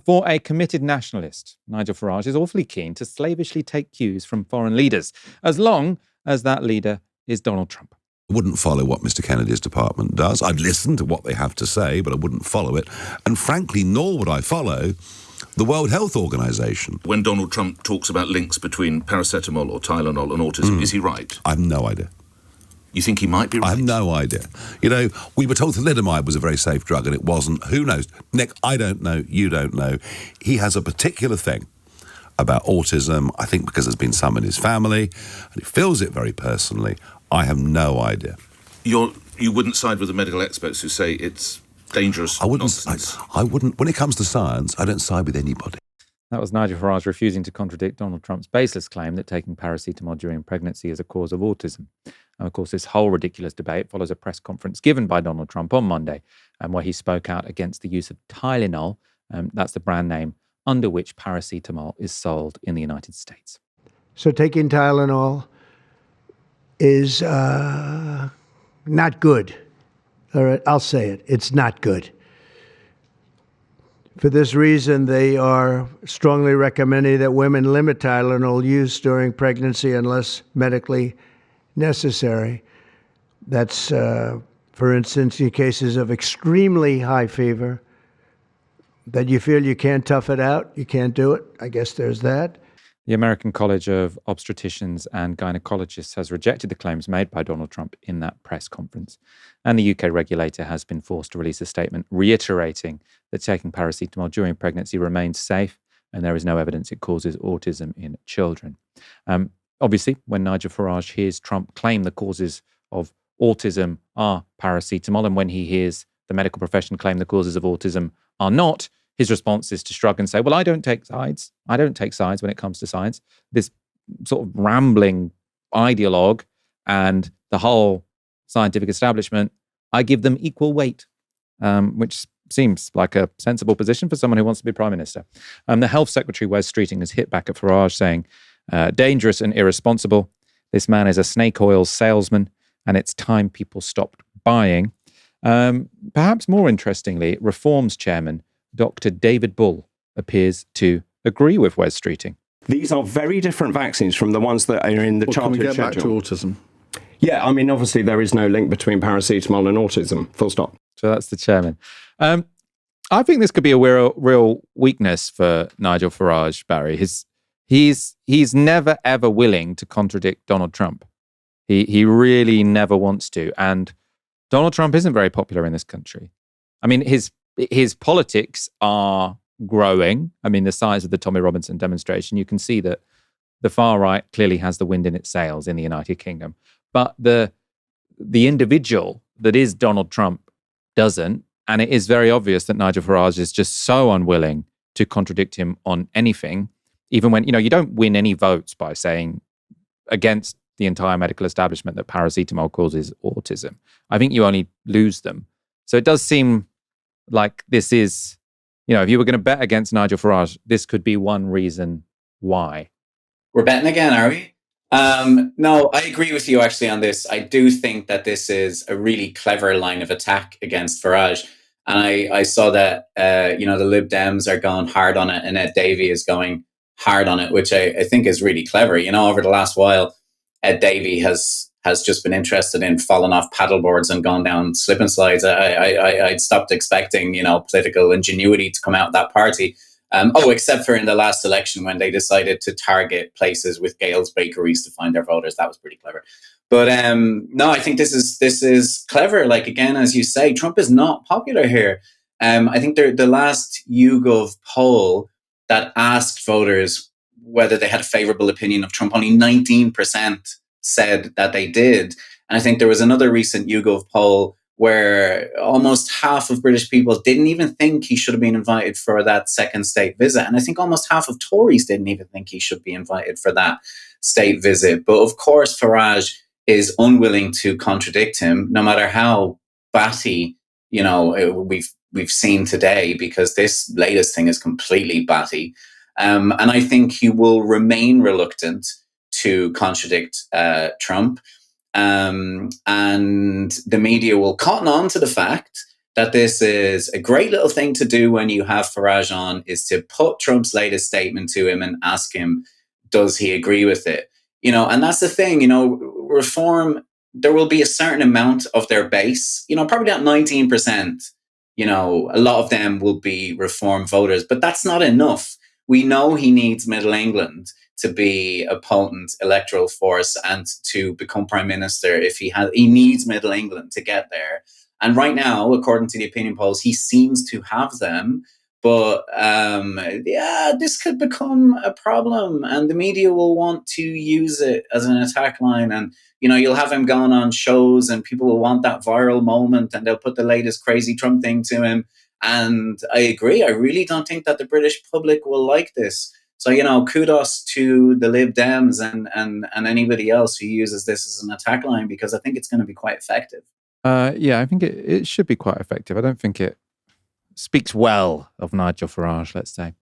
For a committed nationalist, Nigel Farage is awfully keen to slavishly take cues from foreign leaders, as long as that leader is Donald Trump. I wouldn't follow what Mr. Kennedy's department does. I'd listen to what they have to say, but I wouldn't follow it. And frankly, nor would I follow the World Health Organization. When Donald Trump talks about links between paracetamol or Tylenol and autism, is he right? I have no idea. You think he might be right? I have no idea. You know, we were told thalidomide was a very safe drug and it wasn't. Who knows? Nick, I don't know. You don't know. He has a particular thing about autism, I think because there's been some in his family, and he feels it very personally. I have no idea. You wouldn't side with the medical experts who say it's dangerous nonsense? I wouldn't. When it comes to science, I don't side with anybody. That was Nigel Farage refusing to contradict Donald Trump's baseless claim that taking paracetamol during pregnancy is a cause of autism. And of course, this whole ridiculous debate follows a press conference given by Donald Trump on Monday, where he spoke out against the use of Tylenol. That's the brand name under which paracetamol is sold in the United States. So taking Tylenol is not good. All right, I'll say it. It's not good. For this reason, they are strongly recommending that women limit Tylenol use during pregnancy unless medically necessary. That's, for instance, in cases of extremely high fever, that you feel you can't tough it out, you can't do it. I guess there's that. The American College of Obstetricians and Gynecologists has rejected the claims made by Donald Trump in that press conference. And the UK regulator has been forced to release a statement reiterating that taking paracetamol during pregnancy remains safe and there is no evidence it causes autism in children. Obviously, when Nigel Farage hears Trump claim the causes of autism are paracetamol, and when he hears the medical profession claim the causes of autism are not, his response is to shrug and say, well, I don't take sides. I don't take sides when it comes to science. This sort of rambling ideologue and the whole scientific establishment, I give them equal weight, which seems like a sensible position for someone who wants to be Prime Minister. The Health Secretary, Wes Streeting, has hit back at Farage saying, dangerous and irresponsible. This man is a snake oil salesman and it's time people stopped buying. Perhaps more interestingly, Reform's chairman, Dr. David Bull, appears to agree with Wes Streeting. These are very different vaccines from the ones that are in the childhood schedule. Can we get back to autism? Yeah, I mean, obviously there is no link between paracetamol and autism, full stop. So that's the chairman. I think this could be a real weakness for Nigel Farage, Barry. He's never, ever willing to contradict Donald Trump. He really never wants to. And Donald Trump isn't very popular in this country. I mean, his politics are growing. I mean, the size of the Tommy Robinson demonstration, you can see that the far right clearly has the wind in its sails in the United Kingdom. But the individual that is Donald Trump doesn't. And it is very obvious that Nigel Farage is just so unwilling to contradict him on anything, even when, you don't win any votes by saying against the entire medical establishment that paracetamol causes autism. I think you only lose them. So it does seem like this is, if you were going to bet against Nigel Farage, this could be one reason why. We're betting again, are we? No, I agree with you actually on this. I do think that this is a really clever line of attack against Farage. And I saw that, the Lib Dems are going hard on it and Ed Davey is going hard on it, which I think is really clever. Over the last while, Ed Davey has just been interested in falling off paddleboards and gone down slip and slides. I'd stopped expecting, political ingenuity to come out of that party. Except for in the last election when they decided to target places with Gale's bakeries to find their voters. That was pretty clever. But no, I think this is clever. Like, again, as you say, Trump is not popular here. I think the last YouGov poll that asked voters whether they had a favorable opinion of Trump, only 19% said that they did. And I think there was another recent YouGov poll where almost half of British people didn't even think he should have been invited for that second state visit. And I think almost half of Tories didn't even think he should be invited for that state visit. But of course, Farage is unwilling to contradict him, no matter how batty, we've seen today, because this latest thing is completely batty. And I think he will remain reluctant to contradict Trump. And the media will cotton on to the fact that this is a great little thing to do when you have Farage on, is to put Trump's latest statement to him and ask him, does he agree with it? And that's the thing, reform, there will be a certain amount of their base, probably not 19%, a lot of them will be reform voters, but that's not enough. We know he needs Middle England to be a potent electoral force and to become prime minister. If he needs Middle England to get there. And right now, according to the opinion polls, he seems to have them. But this could become a problem, and the media will want to use it as an attack line. And you'll have him going on shows, and people will want that viral moment, and they'll put the latest crazy Trump thing to him. And I agree. I really don't think that the British public will like this. So kudos to the Lib Dems and anybody else who uses this as an attack line, because I think it's going to be quite effective. I think it should be quite effective. I don't think it speaks well of Nigel Farage, let's say.